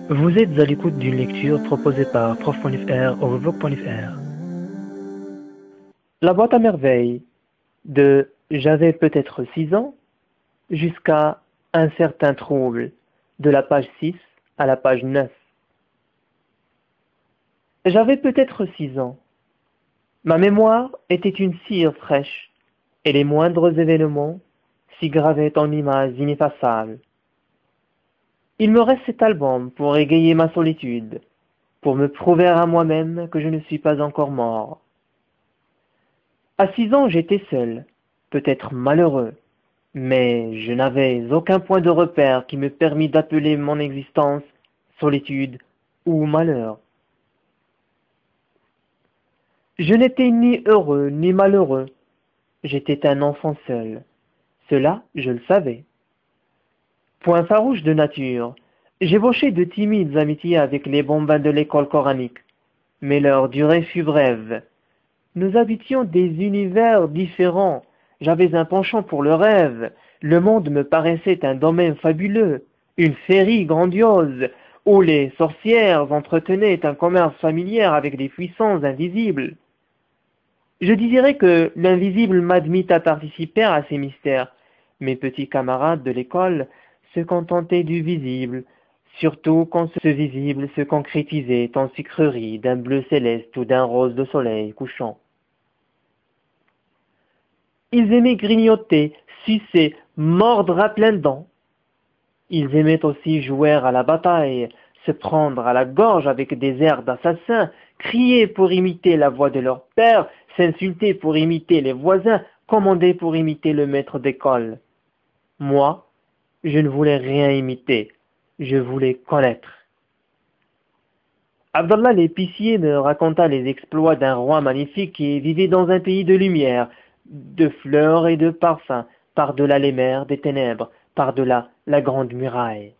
Vous êtes à l'écoute d'une lecture proposée par prof.fr au Vogue.fr. La boîte à merveilles de J'avais peut-être 6 ans jusqu'à Un certain trouble de la page 6 à la page 9. J'avais peut-être 6 ans. Ma mémoire était une cire fraîche et les moindres événements s'y gravaient en images ineffaçables. Il me reste cet album pour égayer ma solitude, pour me prouver à moi-même que je ne suis pas encore mort. À 6 ans, j'étais seul, peut-être malheureux, mais je n'avais aucun point de repère qui me permît d'appeler mon existence solitude ou malheur. Je n'étais ni heureux ni malheureux, j'étais un enfant seul. Cela, je le savais. Point farouche de nature, j'ébauchai de timides amitiés avec les bambins de l'école coranique, mais leur durée fut brève. Nous habitions des univers différents. J'avais un penchant pour le rêve. Le monde me paraissait un domaine fabuleux, une féerie grandiose, où les sorcières entretenaient un commerce familier avec des puissances invisibles. Je dirais que l'invisible m'admit à participer à ces mystères. Mes petits camarades de l'école se contentaient du visible, surtout quand ce visible se concrétisait en sucreries d'un bleu céleste ou d'un rose de soleil couchant. Ils aimaient grignoter, sucer, mordre à pleines dents. Ils aimaient aussi jouer à la bataille, se prendre à la gorge avec des airs d'assassins, crier pour imiter la voix de leur père, s'insulter pour imiter les voisins, commander pour imiter le maître d'école. Moi, je ne voulais rien imiter, je voulais connaître. Abdallah l'épicier me raconta les exploits d'un roi magnifique qui vivait dans un pays de lumière, de fleurs et de parfums, par-delà les mers des ténèbres, par-delà la grande muraille.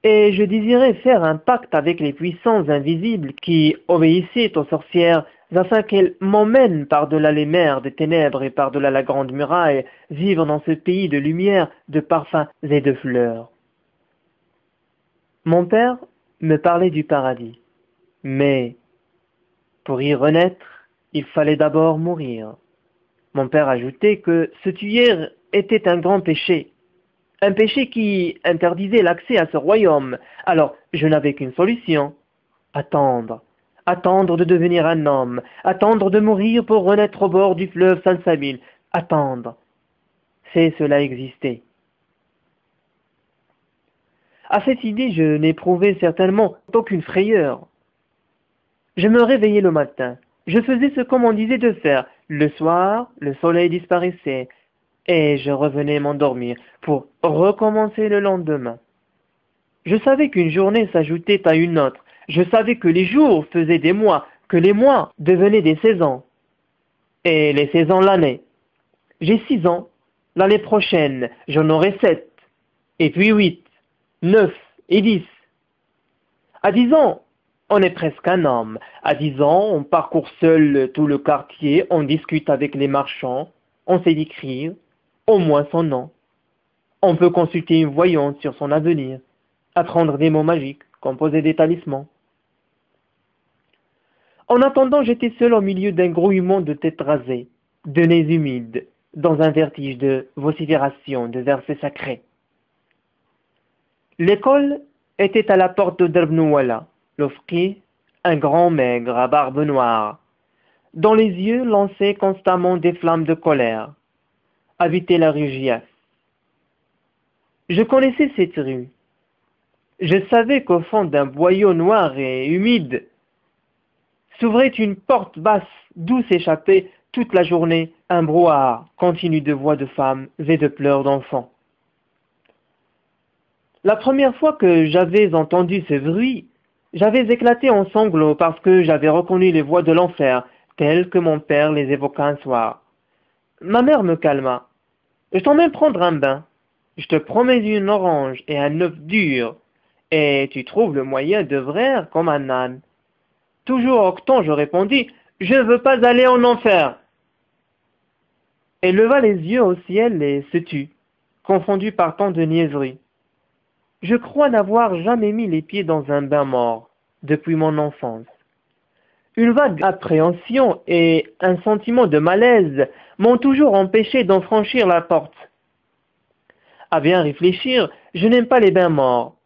Et je désirais faire un pacte avec les puissances invisibles qui obéissaient aux sorcières afin qu'elles m'emmènent par-delà les mers des ténèbres et par-delà la grande muraille, vivre dans ce pays de lumière, de parfums et de fleurs. Mon père me parlait du paradis, mais pour y renaître, il fallait d'abord mourir. Mon père ajoutait que se tuer était un grand péché, un péché qui interdisait l'accès à ce royaume. Alors je n'avais qu'une solution, attendre, attendre de devenir un homme, attendre de mourir pour renaître au bord du fleuve Salsabil, attendre. C'est cela exister. À cette idée, je n'éprouvais certainement aucune frayeur. Je me réveillais le matin. Je faisais ce qu'on m'en disait de faire. Le soir, le soleil disparaissait et je revenais m'endormir pour recommencer le lendemain. Je savais qu'une journée s'ajoutait à une autre. Je savais que les jours faisaient des mois, que les mois devenaient des saisons et les saisons l'année. J'ai 6 ans. L'année prochaine, j'en aurai 7, et puis 8, 9 et 10. À 10 ans, on est presque un homme. À 10 ans, on parcourt seul tout le quartier, on discute avec les marchands, on sait écrire, au moins son nom. On peut consulter une voyante sur son avenir, apprendre des mots magiques, composer des talismans. En attendant, j'étais seul au milieu d'un grouillement de têtes rasées, de nez humides, dans un vertige de vocifération, de versets sacrés. L'école était à la porte de Drbnouala. L'ofki, un grand maigre à barbe noire, dont les yeux lançaient constamment des flammes de colère, habitait la rue Gias. Je connaissais cette rue. Je savais qu'au fond d'un boyau noir et humide s'ouvrait une porte basse d'où s'échappait toute la journée un brouhaha continu de voix de femmes et de pleurs d'enfants. La première fois que j'avais entendu ce bruit, j'avais éclaté en sanglots parce que j'avais reconnu les voix de l'enfer, telles que mon père les évoqua un soir. Ma mère me calma. Je t'emmène prendre un bain. Je te promets une orange et un œuf dur, et tu trouves le moyen de vraire comme un âne. Toujours octant, je répondis, je ne veux pas aller en enfer. Elle leva les yeux au ciel et se tut, confondue par tant de niaiseries. Je crois n'avoir jamais mis les pieds dans un bain mort depuis mon enfance. Une vague appréhension et un sentiment de malaise m'ont toujours empêché d'en franchir la porte. À bien réfléchir, je n'aime pas les bains morts.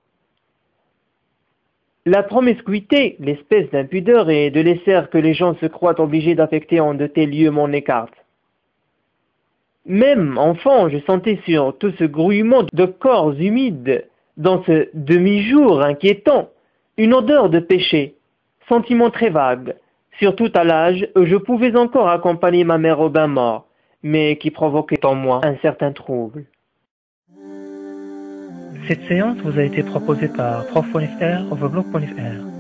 La promiscuité, l'espèce d'impudeur et de laisser que les gens se croient obligés d'affecter en de tels lieux m'en écarte. Même enfant, je sentais sur tout ce grouillement de corps humides, dans ce demi-jour inquiétant, une odeur de péché, sentiment très vague, surtout à l'âge où je pouvais encore accompagner ma mère au bain mort, mais qui provoquait en moi un certain trouble. Cette séance vous a été proposée par prof.fr, overblog.fr.